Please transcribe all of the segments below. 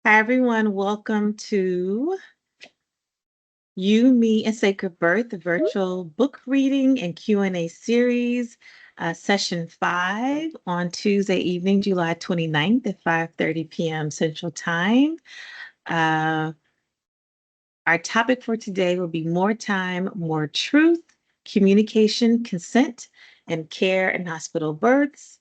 Hi, everyone. Welcome to You, Me, and Sacred Birth, the virtual book reading and Q&A series, session 5 on Tuesday evening, July 29th at 5:30 p.m. Central Time. Uh, our topic for today will be more time, more truth, communication, consent, and care in hospital births.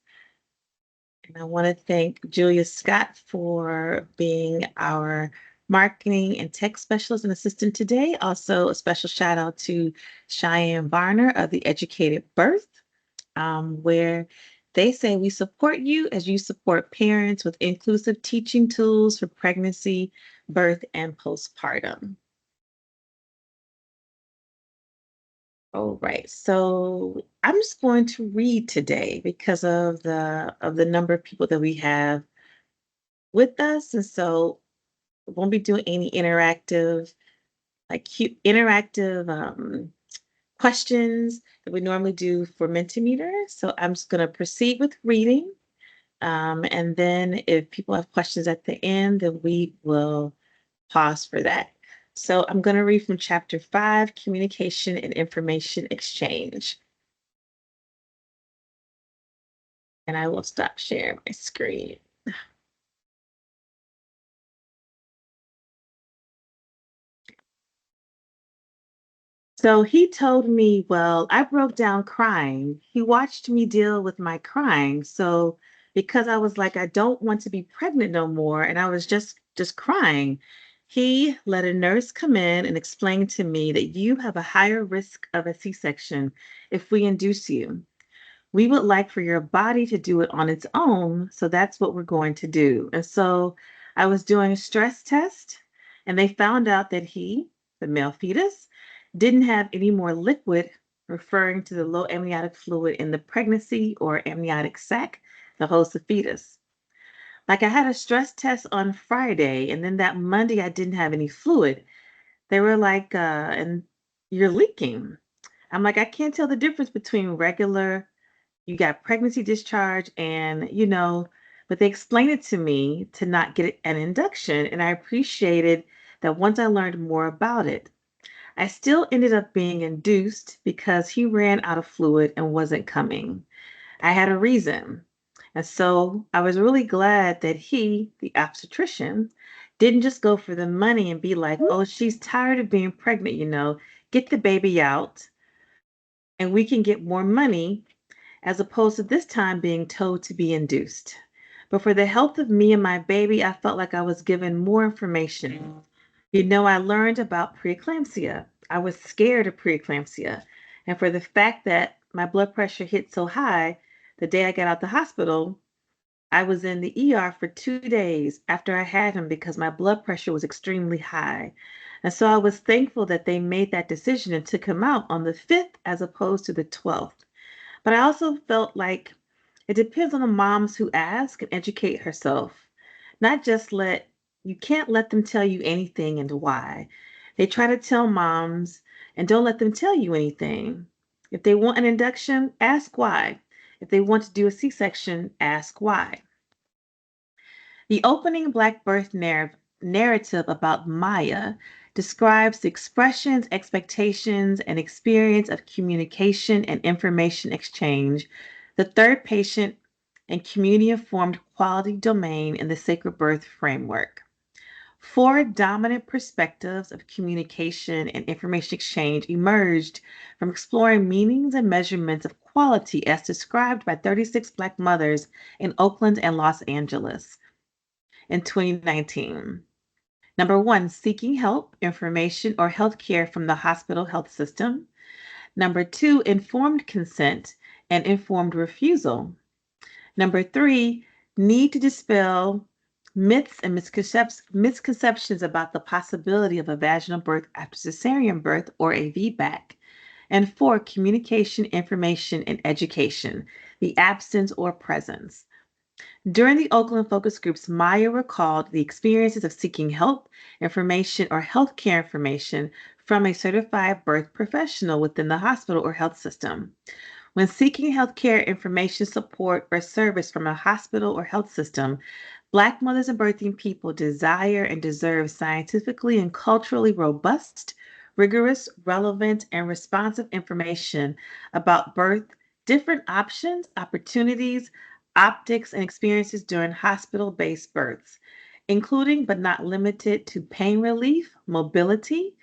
And I want to thank Julia Scott for being our marketing and tech specialist and assistant today. Also, a special shout out to Cheyenne Varner of the Educated Birth, where they say we support you as you support parents with inclusive teaching tools for pregnancy, birth, and postpartum. All right, so I'm just going to read today because of the number of people that we have with us, and so won't be doing any interactive, like cute interactive questions that we normally do for Mentimeter. So I'm just going to proceed with reading. And then if people have questions at the end, then we will pause for that. So I'm going to read from chapter 5, Communication and Information Exchange. And I will stop sharing my screen. So he told me, well, I broke down crying. He watched me deal with my crying. So because I was like, I don't want to be pregnant no more, and I was just crying, he let a nurse come in and explain to me that you have a higher risk of a C-section if we induce you. We would like for your body to do it on its own, so that's what we're going to do. And so I was doing a stress test, and they found out that he, the male fetus, didn't have any more liquid, referring to the low amniotic fluid in the pregnancy or amniotic sac that holds the fetus. Like I had a stress test on Friday, and then that Monday I didn't have any fluid. They were like, and you're leaking. I'm like, I can't tell the difference between regular, you got pregnancy discharge, and but they explained it to me to not get an induction, and I appreciated that once I learned more about it. I still ended up being induced because he ran out of fluid and wasn't coming. I had a reason. And so I was really glad that he, the obstetrician, didn't just go for the money and be like, oh, she's tired of being pregnant, get the baby out and we can get more money, as opposed to this time being told to be induced. But for the health of me and my baby, I felt like I was given more information. I learned about preeclampsia. I was scared of preeclampsia. And for the fact that my blood pressure hit so high, the day I got out the hospital, I was in the ER for 2 days after I had him because my blood pressure was extremely high. And so I was thankful that they made that decision and took him out on the 5th as opposed to the 12th. But I also felt like it depends on the moms who ask and educate herself. Not just you can't let them tell you anything and why. They try to tell moms and don't let them tell you anything. If they want an induction, ask why. If they want to do a C-section, ask why. The opening Black birth narrative about Maya describes the expressions, expectations, and experience of communication and information exchange, the third patient and community-informed quality domain in the sacred birth framework. Four dominant perspectives of communication and information exchange emerged from exploring meanings and measurements of quality as described by 36 Black mothers in Oakland and Los Angeles in 2019. Number one, seeking help, information, or health care from the hospital health system. Number two, informed consent and informed refusal. Number three, need to dispel myths and misconceptions about the possibility of a vaginal birth after cesarean birth or a VBAC. And four, communication, information, and education, the absence or presence. During the Oakland focus groups, Maya recalled the experiences of seeking help, information, or healthcare information from a certified birth professional within the hospital or health system. When seeking healthcare information, support, or service from a hospital or health system, Black mothers and birthing people desire and deserve scientifically and culturally robust, rigorous, relevant, and responsive information about birth, different options, opportunities, optics, and experiences during hospital based births, including but not limited to pain relief, mobility,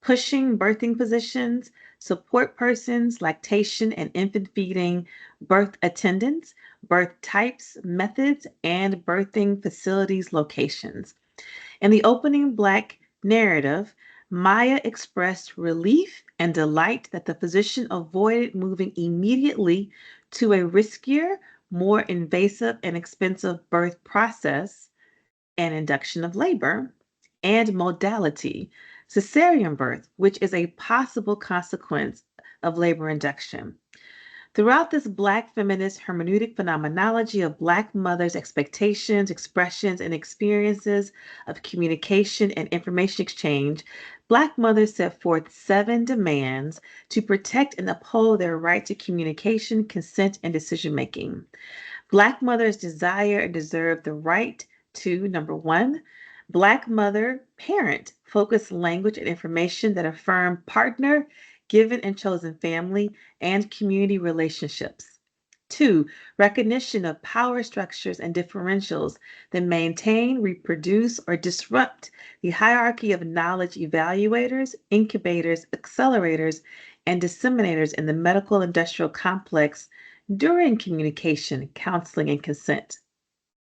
pushing birthing positions, support persons, lactation and infant feeding, birth attendants, birth types, methods, and birthing facilities locations. In the opening Black narrative, Maya expressed relief and delight that the physician avoided moving immediately to a riskier, more invasive, and expensive birth process and induction of labor, and modality, cesarean birth, which is a possible consequence of labor induction. Throughout this Black feminist hermeneutic phenomenology of Black mothers' expectations, expressions, and experiences of communication and information exchange, Black mothers set forth 7 demands to protect and uphold their right to communication, consent, and decision making. Black mothers desire and deserve the right to number one, Black mother parent focused language and information that affirm partner, given and chosen family, and community relationships. Two, recognition of power structures and differentials that maintain, reproduce, or disrupt the hierarchy of knowledge evaluators, incubators, accelerators, and disseminators in the medical industrial complex during communication, counseling, and consent.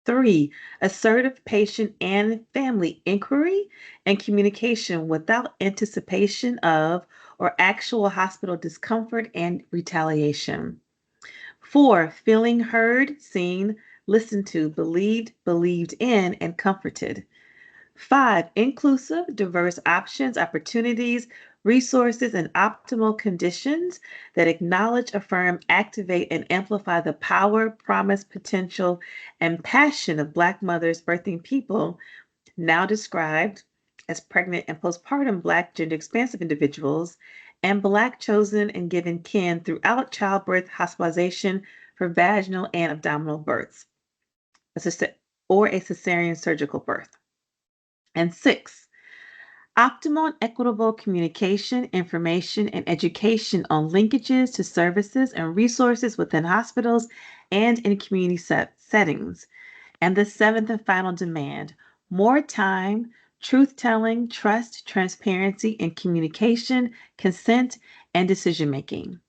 Three, assertive patient and family inquiry and communication without anticipation of or actual hospital discomfort and retaliation. Four, feeling heard, seen, listened to, believed in, and comforted. Five, inclusive, diverse options, opportunities, resources, and optimal conditions that acknowledge, affirm, activate, and amplify the power, promise, potential, and passion of Black mothers birthing people, now described as pregnant and postpartum Black gender expansive individuals, and Black chosen and given kin throughout childbirth hospitalization for vaginal and abdominal births, or a cesarean surgical birth. And six, optimal and equitable communication, information, and education on linkages to services and resources within hospitals and in community settings. And the seventh and final demand, more time, truth telling, trust, transparency, and communication, consent, and decision making.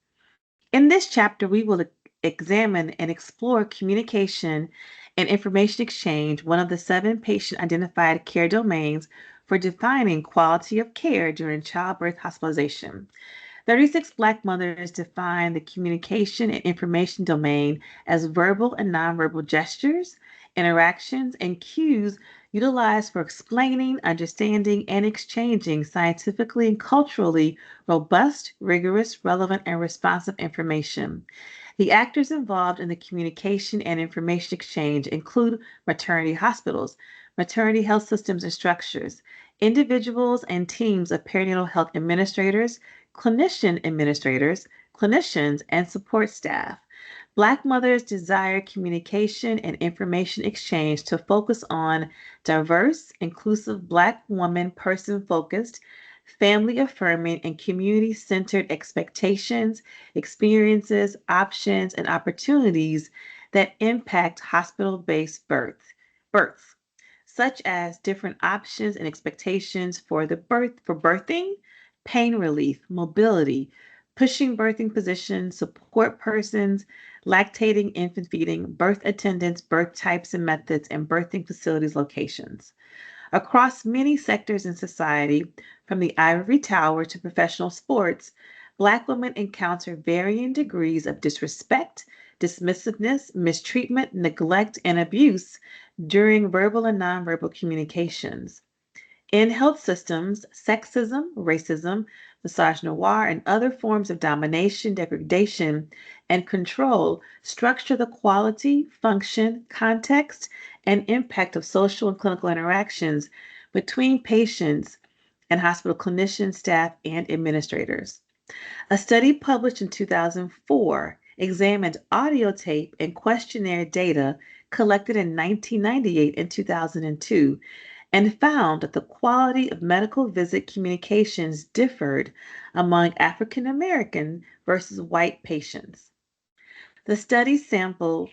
In this chapter, we will examine and explore communication and information exchange, one of the 7 patient identified care domains for defining quality of care during childbirth hospitalization. 36 Black mothers define the communication and information domain as verbal and nonverbal gestures, interactions, and cues utilized for explaining, understanding, and exchanging scientifically and culturally robust, rigorous, relevant, and responsive information. The actors involved in the communication and information exchange include maternity hospitals, maternity health systems and structures, individuals and teams of perinatal health administrators, clinicians, and support staff. Black mothers desire communication and information exchange to focus on diverse, inclusive Black woman person focused, family affirming, and community centered expectations, experiences, options, and opportunities that impact hospital based births, such as different options and expectations for birthing, pain relief, mobility, pushing birthing positions, support persons, lactating, infant feeding, birth attendants, birth types and methods, and birthing facilities locations. Across many sectors in society, from the ivory tower to professional sports, Black women encounter varying degrees of disrespect, dismissiveness, mistreatment, neglect, and abuse during verbal and nonverbal communications. In health systems, sexism, racism, misogynoir, and other forms of domination, degradation, and control structure the quality, function, context, and impact of social and clinical interactions between patients and hospital clinicians, staff, and administrators. A study published in 2004 examined audio tape and questionnaire data collected in 1998 and 2002 and found that the quality of medical visit communications differed among African American versus white patients. The study sample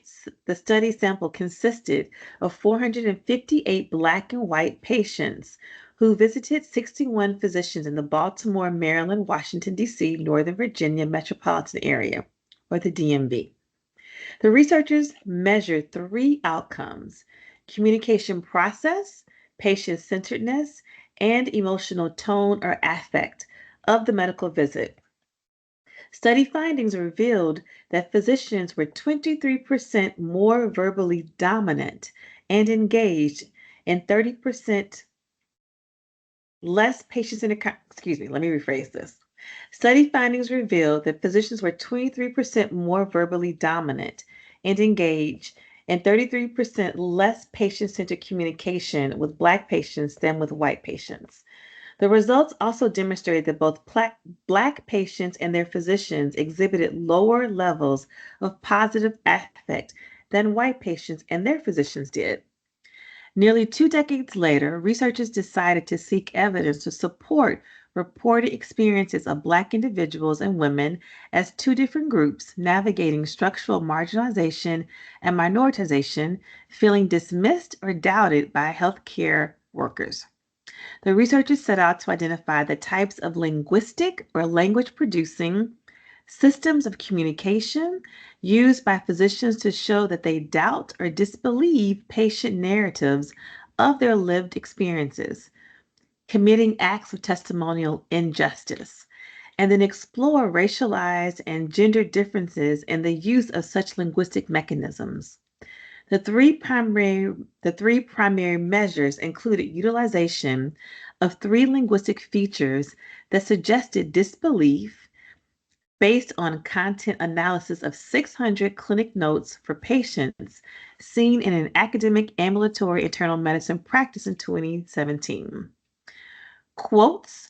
consisted of 458 Black and white patients who visited 61 physicians in the Baltimore, Maryland, Washington, D.C., Northern Virginia metropolitan area, or the DMV. The researchers measured three outcomes: communication process, patient centeredness, and emotional tone or affect of the medical visit. Study findings revealed that physicians were 23% more verbally dominant and engaged and 30% less let me rephrase this. Study findings revealed that physicians were 23% more verbally dominant and engaged and 33% less patient-centered communication with Black patients than with white patients. The results also demonstrated that both Black patients and their physicians exhibited lower levels of positive affect than white patients and their physicians did. Nearly 2 decades later, researchers decided to seek evidence to support reported experiences of Black individuals and women as two different groups navigating structural marginalization and minoritization, feeling dismissed or doubted by healthcare workers. The researchers set out to identify the types of linguistic or language producing systems of communication used by physicians to show that they doubt or disbelieve patient narratives of their lived experiences, committing acts of testimonial injustice, and then explore racialized and gender differences in the use of such linguistic mechanisms. The three primary measures included utilization of three linguistic features that suggested disbelief based on content analysis of 600 clinic notes for patients seen in an academic ambulatory internal medicine practice in 2017. Quotes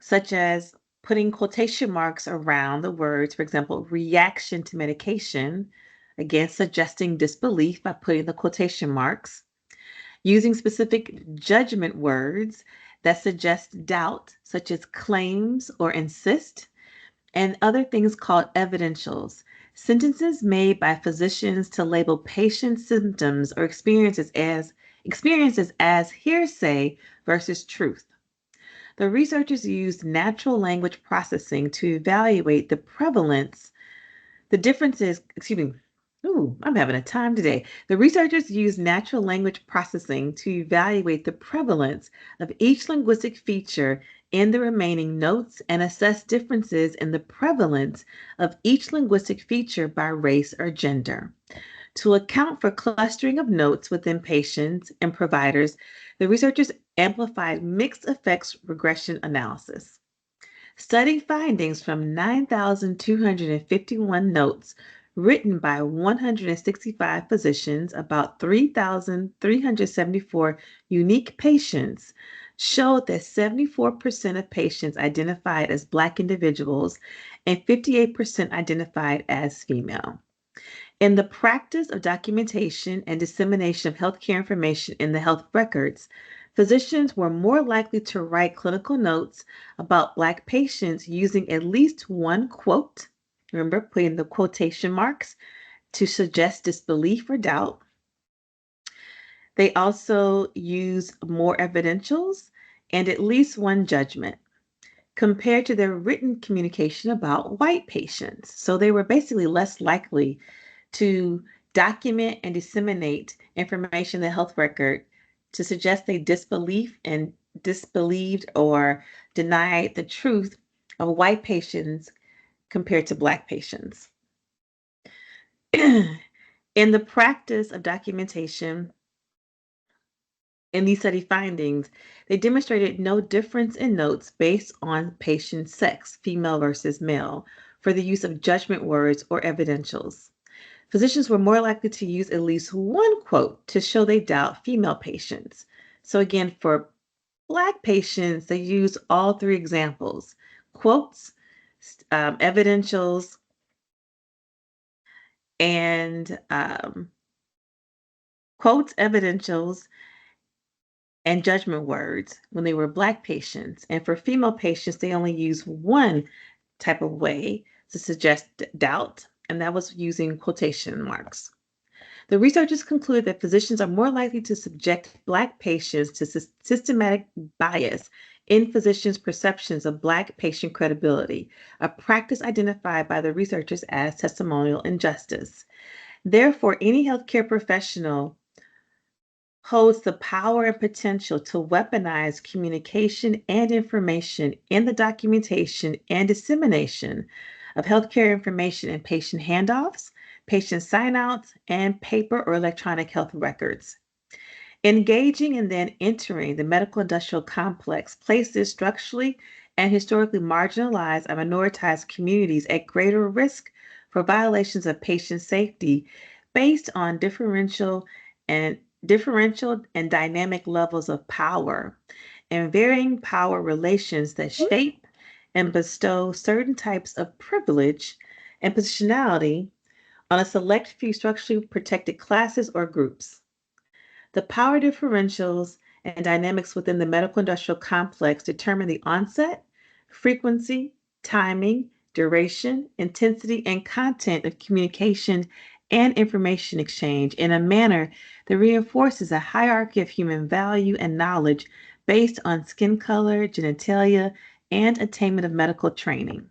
such as putting quotation marks around the words, for example, reaction to medication, again, suggesting disbelief by putting the quotation marks, using specific judgment words that suggest doubt, such as claims or insist, and other things called evidentials, sentences made by physicians to label patients' symptoms or experiences as hearsay versus truth. The researchers used natural language processing to evaluate the differences, excuse me. Ooh, I'm having a time today. The researchers used natural language processing to evaluate the prevalence of each linguistic feature in the remaining notes and assess differences in the prevalence of each linguistic feature by race or gender. To account for clustering of notes within patients and providers, the researchers amplified mixed effects regression analysis. Study findings from 9,251 notes written by 165 physicians, about 3,374 unique patients, showed that 74% of patients identified as Black individuals and 58% identified as female. In the practice of documentation and dissemination of healthcare information in the health records, physicians were more likely to write clinical notes about Black patients using at least one quote. Remember, putting the quotation marks to suggest disbelief or doubt. They also use more evidentials and at least one judgment compared to their written communication about white patients. So they were basically less likely to document and disseminate information in the health record to suggest they disbelieved or denied the truth of white patients compared to Black patients. In the practice of documentation, in these study findings, they demonstrated no difference in notes based on patient sex, female versus male, for the use of judgment words or evidentials. Physicians were more likely to use at least one quote to show they doubt female patients. So again, for Black patients, they use all three examples: quotes, evidentials, and quotes evidentials and judgment words when they were Black patients. And for female patients, they only use one type of way to suggest doubt, and that was using quotation marks. The researchers conclude that physicians are more likely to subject Black patients to systematic bias in physicians' perceptions of Black patient credibility, a practice identified by the researchers as testimonial injustice. Therefore, any healthcare professional holds the power and potential to weaponize communication and information in the documentation and dissemination of healthcare information in patient handoffs, patient sign-outs, and paper or electronic health records. Engaging and then entering the medical industrial complex places structurally and historically marginalized and minoritized communities at greater risk for violations of patient safety based on and differential and dynamic levels of power and varying power relations that shape and bestow certain types of privilege and positionality on a select few structurally protected classes or groups. The power differentials and dynamics within the medical industrial complex determine the onset, frequency, timing, duration, intensity, and content of communication and information exchange in a manner that reinforces a hierarchy of human value and knowledge based on skin color, genitalia, and attainment of medical training.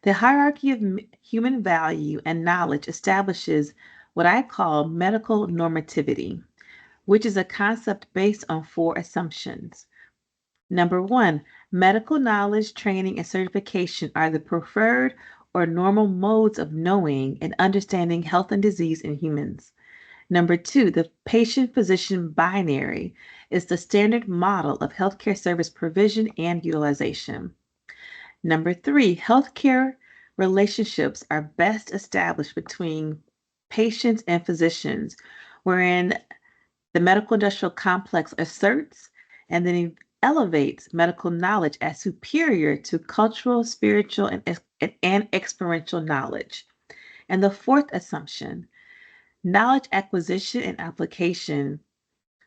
The hierarchy of human value and knowledge establishes what I call medical normativity, which is a concept based on four assumptions. Number one, medical knowledge, training, and certification are the preferred or normal modes of knowing and understanding health and disease in humans. Number two, the patient physician binary is the standard model of healthcare service provision and utilization. Number three, healthcare relationships are best established between patients and physicians, wherein the medical industrial complex asserts and then elevates medical knowledge as superior to cultural, spiritual, and experiential knowledge. And the fourth assumption, knowledge acquisition and application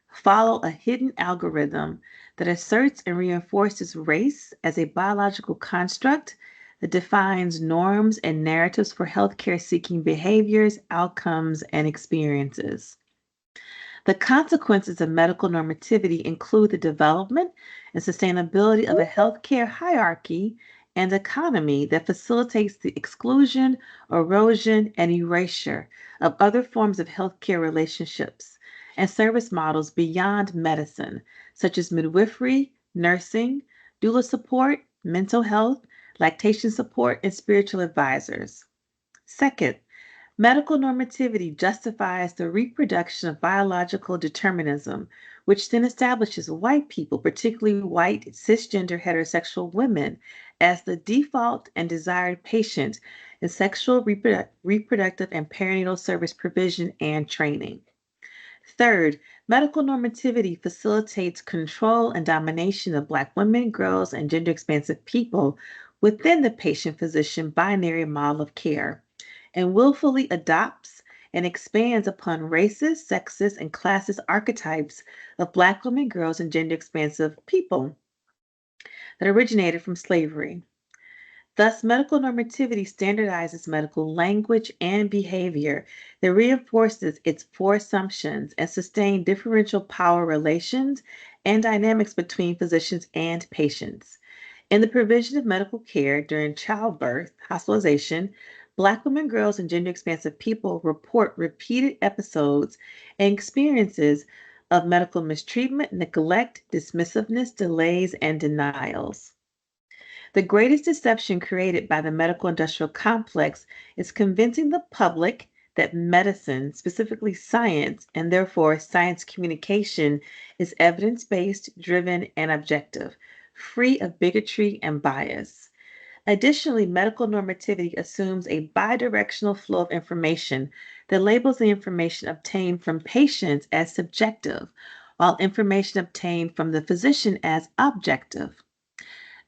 follow a hidden algorithm that asserts and reinforces race as a biological construct that defines norms and narratives for healthcare seeking behaviors, outcomes, and experiences. The consequences of medical normativity include the development and sustainability of a healthcare hierarchy and economy that facilitates the exclusion, erosion, and erasure of other forms of healthcare relationships and service models beyond medicine, such as midwifery, nursing, doula support, mental health, lactation support, and spiritual advisors. Second, medical normativity justifies the reproduction of biological determinism, which then establishes white people, particularly white cisgender heterosexual women, as the default and desired patient in sexual, reproductive, and perinatal service provision and training. Third, medical normativity facilitates control and domination of Black women, girls, and gender expansive people within the patient physician binary model of care and willfully adopts and expands upon racist, sexist, and classist archetypes of Black women, girls, and gender expansive people that originated from slavery. Thus, medical normativity standardizes medical language and behavior that reinforces its four assumptions and sustain differential power relations and dynamics between physicians and patients. In the provision of medical care during childbirth, hospitalization, Black women, girls, and gender expansive people report repeated episodes and experiences of medical mistreatment, neglect, dismissiveness, delays, and denials. The greatest deception created by the medical industrial complex is convincing the public that medicine, specifically science, and therefore science communication, is evidence based, driven, and objective, free of bigotry and bias. Additionally, medical normativity assumes a bidirectional flow of information that labels the information obtained from patients as subjective, while information obtained from the physician as objective.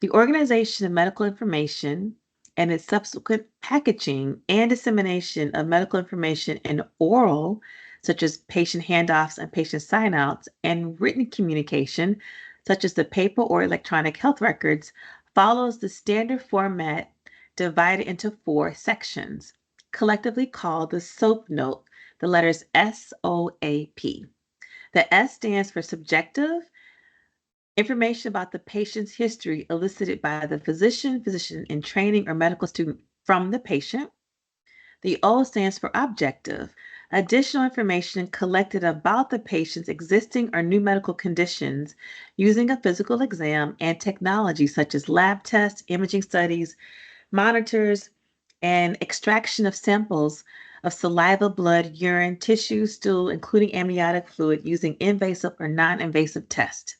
The organization of medical information and its subsequent packaging and dissemination of medical information in oral, such as patient handoffs and patient signouts, and written communication, such as the paper or electronic health records, follows the standard format divided into four sections, collectively called the SOAP note, the letters SOAP. The S stands for subjective information about the patient's history elicited by the physician in training, or medical student from the patient. The O stands for objective, additional information collected about the patient's existing or new medical conditions using a physical exam and technology such as lab tests, imaging studies, monitors, and extraction of samples of saliva, blood, urine, tissue, stool, including amniotic fluid using invasive or non invasive tests.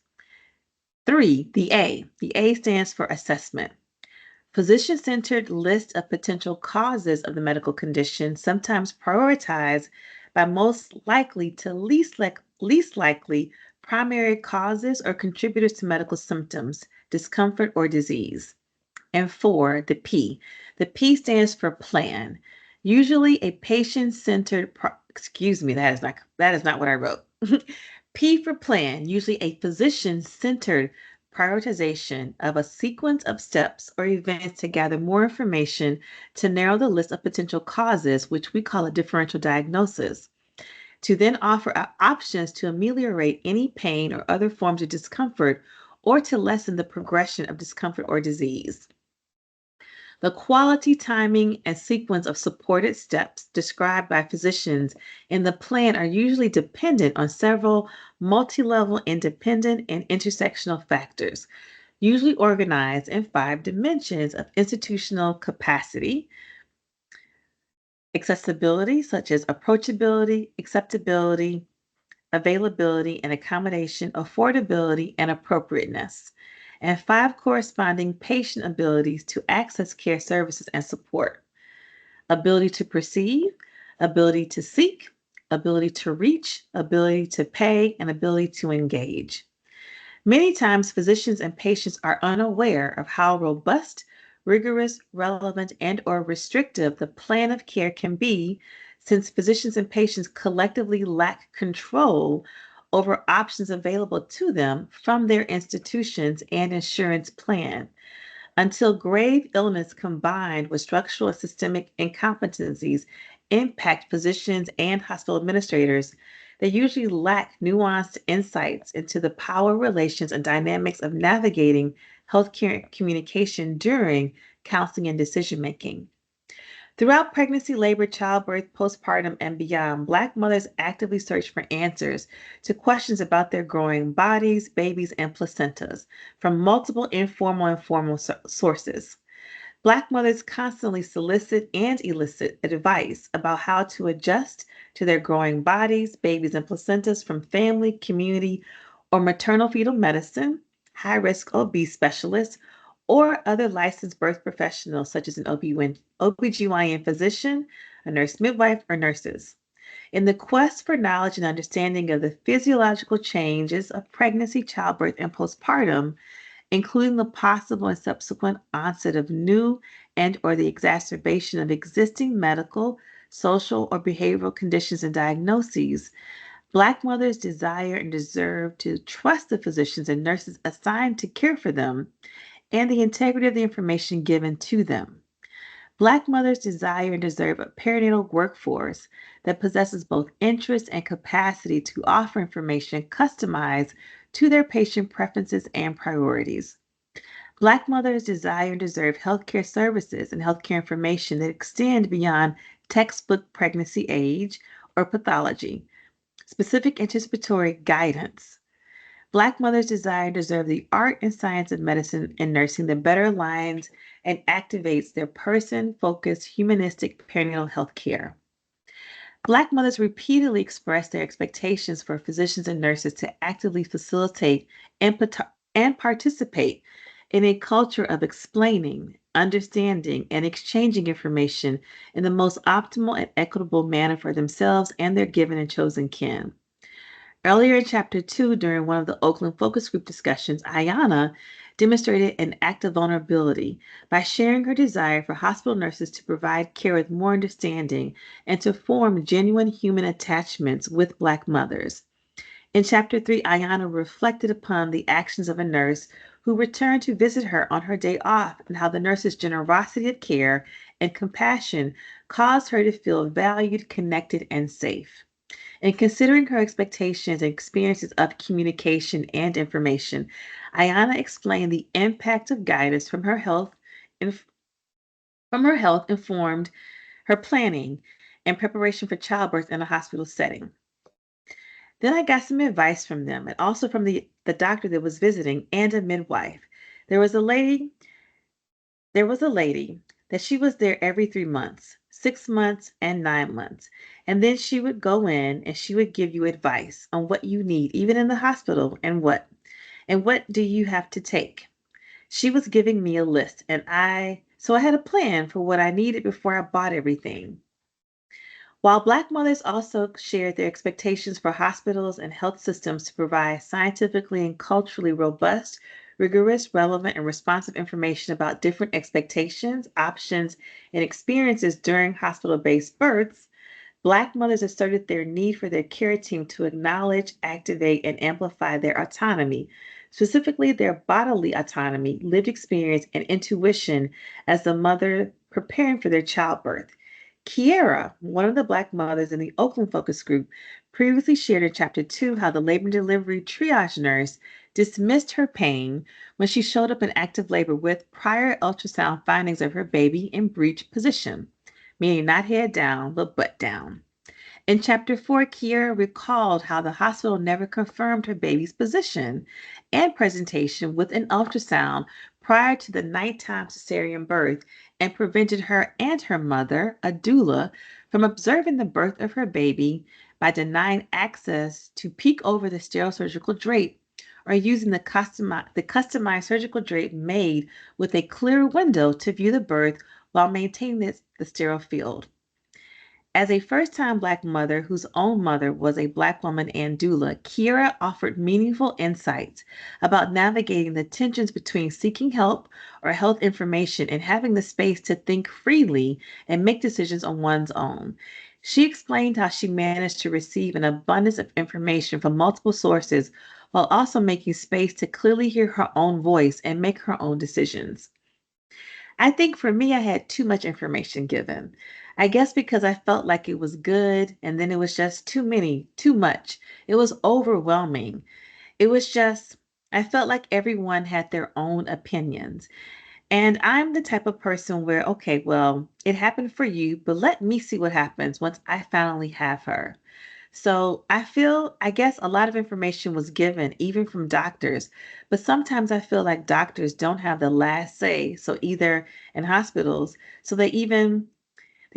Three, the A. The A stands for assessment. Physician centered list of potential causes of the medical condition, sometimes prioritized by most likely to least likely primary causes or contributors to medical symptoms, discomfort, or disease. And four, the P. The P stands for plan. Usually a patient-centered, excuse me, that is not what I wrote. P for plan, usually a physician-centered prioritization of a sequence of steps or events to gather more information to narrow the list of potential causes, which we call a differential diagnosis, to then offer options to ameliorate any pain or other forms of discomfort or to lessen the progression of discomfort or disease. The quality, timing, and sequence of supported steps described by physicians in the plan are usually dependent on several multi-level independent and intersectional factors, usually organized in five dimensions of institutional capacity, accessibility, such as approachability, acceptability, availability and accommodation, affordability, and appropriateness, and five corresponding patient abilities to access care services and support: ability to perceive, ability to seek, ability to reach, ability to pay, and ability to engage. Many times, physicians and patients are unaware of how robust, rigorous, relevant, and/or restrictive the plan of care can be, since physicians and patients collectively lack control over options available to them from their institutions and insurance plan. Until grave illness combined with structural and systemic incompetencies impact physicians and hospital administrators, they usually lack nuanced insights into the power relations and dynamics of navigating healthcare communication during counseling and decision making. Throughout pregnancy, labor, childbirth, postpartum, and beyond, Black mothers actively search for answers to questions about their growing bodies, babies, and placentas from multiple informal and formal sources. Black mothers constantly solicit and elicit advice about how to adjust to their growing bodies, babies, and placentas from family, community, or maternal fetal medicine, high risk OB specialists, or other licensed birth professionals such as an OBGYN physician, a nurse midwife, or nurses. In the quest for knowledge and understanding of the physiological changes of pregnancy, childbirth, and postpartum, including the possible and subsequent onset of new and or the exacerbation of existing medical, social, or behavioral conditions and diagnoses, Black mothers desire and deserve to trust the physicians and nurses assigned to care for them and the integrity of the information given to them. Black mothers desire and deserve a perinatal workforce that possesses both interest and capacity to offer information customized to their patient preferences and priorities. Black mothers desire and deserve healthcare services and healthcare information that extend beyond textbook pregnancy age or pathology, specific anticipatory guidance. Black mothers desire and deserve the art and science of medicine and nursing that better aligns and activates their person focused humanistic perinatal health care. Black mothers repeatedly express their expectations for physicians and nurses to actively facilitate and, and participate in a culture of explaining, understanding, and exchanging information in the most optimal and equitable manner for themselves and their given and chosen kin. Earlier in chapter 2, during one of the Oakland focus group discussions, Ayana demonstrated an act of vulnerability by sharing her desire for hospital nurses to provide care with more understanding and to form genuine human attachments with Black mothers. In chapter 3, Ayana reflected upon the actions of a nurse who returned to visit her on her day off and how the nurse's generosity of care and compassion caused her to feel valued, connected, and safe. In considering her expectations and experiences of communication and information, Ayana explained the impact of guidance from her health informed her planning and preparation for childbirth in a hospital setting. Then I got some advice from them and also from the doctor that was visiting and a midwife. There was a lady, there was a lady that she was there every 3 months, 6 months, and 9 months. And then she would go in and she would give you advice on what you need, even in the hospital, and what do you have to take. She was giving me a list, and I had a plan for what I needed before I bought everything. While Black mothers also shared their expectations for hospitals and health systems to provide scientifically and culturally robust, rigorous, relevant, and responsive information about different expectations, options, and experiences during hospital based births, Black mothers asserted their need for their care team to acknowledge, activate, and amplify their autonomy, specifically their bodily autonomy, lived experience, and intuition as the mother preparing for their childbirth. Kiera, one of the Black mothers in the Oakland focus group, previously shared in Chapter 2 how the labor and delivery triage nurse dismissed her pain when she showed up in active labor with prior ultrasound findings of her baby in breech position, meaning not head down, but butt down. In chapter 4, Kiera recalled how the hospital never confirmed her baby's position and presentation with an ultrasound prior to the nighttime cesarean birth and prevented her and her mother, a doula, from observing the birth of her baby by denying access to peek over the sterile surgical drape or using the customized surgical drape made with a clear window to view the birth while maintaining the sterile field. As a first time Black mother whose own mother was a Black woman and doula, Kira offered meaningful insights about navigating the tensions between seeking help or health information and having the space to think freely and make decisions on one's own. She explained how she managed to receive an abundance of information from multiple sources while also making space to clearly hear her own voice and make her own decisions. I think for me, I had too much information given. I guess because I felt like it was good and then it was just too many, too much. It was overwhelming. It was just, I felt like everyone had their own opinions. And I'm the type of person where, okay, well, it happened for you, but let me see what happens once I finally have her. So I guess a lot of information was given, even from doctors, but sometimes I feel like doctors don't have the last say. So either in hospitals, so they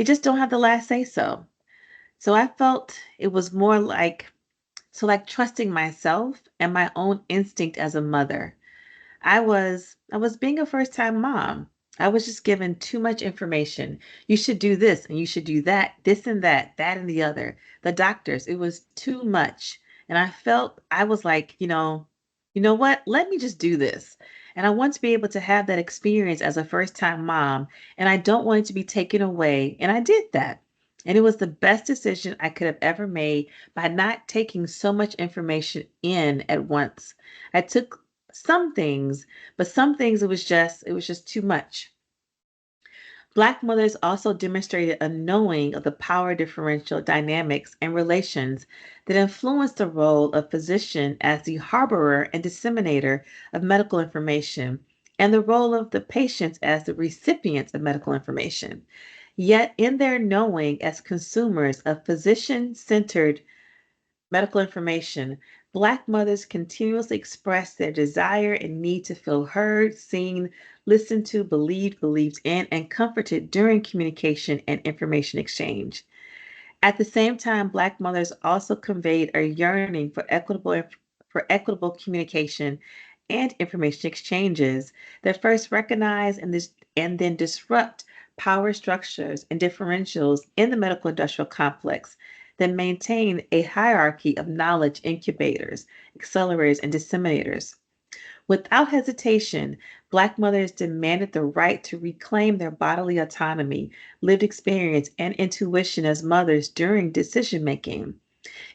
just don't have the last say so. So I felt it was more like trusting myself and my own instinct as a mother. I was being a first-time mom. I was just given too much information. You should do this and you should do that, this and that and the other. The doctors, it was too much. And I felt I was like, you know what? Let me just do this. And I want to be able to have that experience as a first-time mom, and I don't want it to be taken away. And I did that. And it was the best decision I could have ever made by not taking so much information in at once. I took some things, but some things it was just too much. Black mothers also demonstrated a knowing of the power differential dynamics and relations that influence the role of physician as the harborer and disseminator of medical information and the role of the patients as the recipients of medical information. Yet, in their knowing as consumers of physician centered medical information, Black mothers continuously express their desire and need to feel heard, seen, listened to, believed in, and comforted during communication and information exchange. At the same time, Black mothers also conveyed a yearning for equitable communication and information exchanges that first recognize and then disrupt power structures and differentials in the medical industrial complex that maintain a hierarchy of knowledge incubators, accelerators, and disseminators. Without hesitation, Black mothers demanded the right to reclaim their bodily autonomy, lived experience, and intuition as mothers during decision making.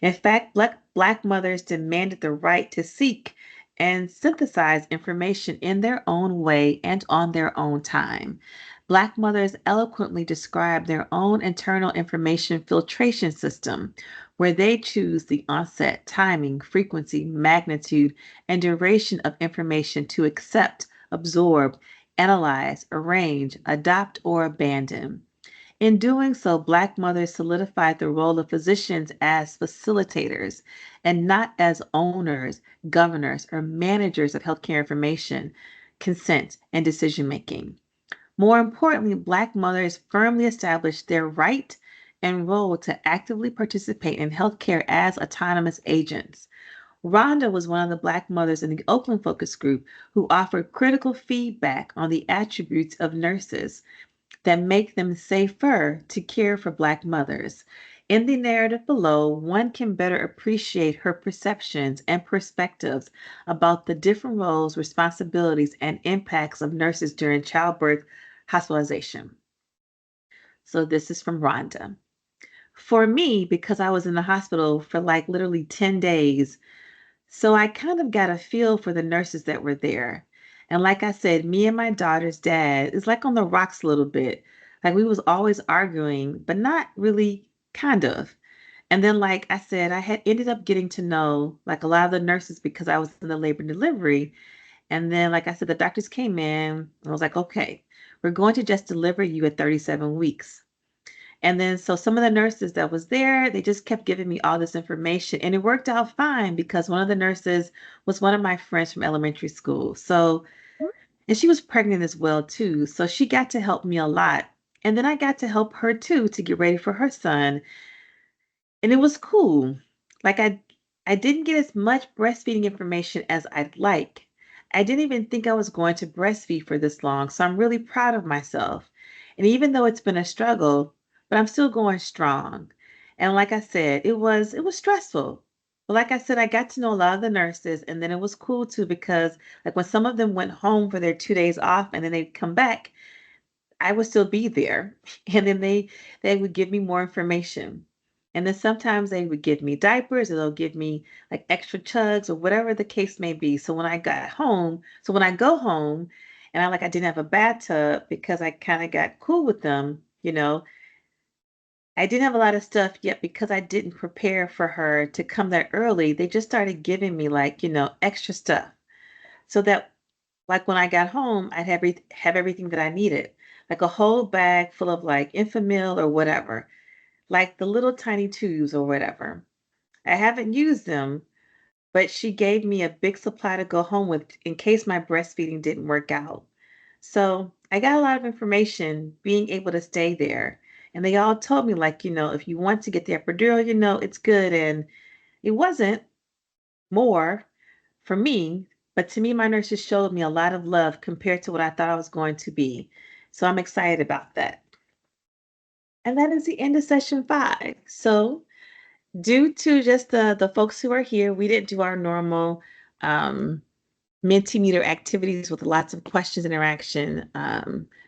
In fact, black mothers demanded the right to seek and synthesize information in their own way and on their own time. Black mothers eloquently described their own internal information filtration system, where they choose the onset, timing, frequency, magnitude, and duration of information to accept, absorb, analyze, arrange, adopt, or abandon. In doing so, Black mothers solidified the role of physicians as facilitators and not as owners, governors, or managers of healthcare information, consent, and decision making. More importantly, Black mothers firmly established their right and role to actively participate in healthcare as autonomous agents. Rhonda was one of the Black mothers in the Oakland focus group who offered critical feedback on the attributes of nurses that make them safer to care for Black mothers. In the narrative below, one can better appreciate her perceptions and perspectives about the different roles, responsibilities, and impacts of nurses during childbirth hospitalization. So, this is from Rhonda. For me, because I was in the hospital for like literally 10 days, so I kind of got a feel for the nurses that were there. And like I said, me and my daughter's dad is like on the rocks a little bit. Like we was always arguing, but not really kind of. And then like I said, I had ended up getting to know like a lot of the nurses because I was in the labor and delivery. And then like I said, the doctors came in and I was like, okay, we're going to just deliver you at 37 weeks. And then so some of the nurses that was there, they just kept giving me all this information and it worked out fine because one of the nurses was one of my friends from elementary school. So, and she was pregnant as well too. So she got to help me a lot. And then I got to help her too to get ready for her son. And it was cool. Like I didn't get as much breastfeeding information as I'd like. I didn't even think I was going to breastfeed for this long, so I'm really proud of myself. And even though it's been a struggle, but I'm still going strong. And like I said, it was stressful. But like I said, I got to know a lot of the nurses and then it was cool too because like when some of them went home for their 2 days off and then they'd come back, I would still be there. And then they would give me more information. And then sometimes they would give me diapers or they'll give me like extra chugs or whatever the case may be. So when I go home and I didn't have a bathtub because I kind of got cool with them, I didn't have a lot of stuff yet because I didn't prepare for her to come that early. They just started giving me extra stuff so that like when I got home, I'd have everything that I needed, like a whole bag full of like Infamil or whatever, like the little tiny tubes or whatever. I haven't used them, but she gave me a big supply to go home with in case my breastfeeding didn't work out. So I got a lot of information being able to stay there. And they all told me, if you want to get the epidural, it's good. And it wasn't more for me, but to me, my nurses showed me a lot of love compared to what I thought I was going to be. So I'm excited about that. And that is the end of session 5. So due to just the folks who are here, we didn't do our normal um, Mentimeter activities with lots of questions interaction.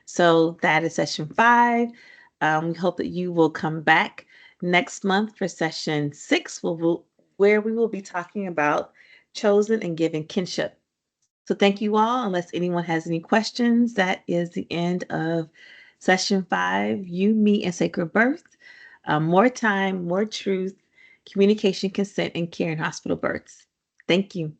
So that is session 5. We hope that you will come back next month for session 6, where we will be talking about chosen and given kinship. So thank you all. Unless anyone has any questions, that is the end of session 5, You, Me, and Sacred Birth. More time, more truth, communication, consent, and care in hospital births. Thank you.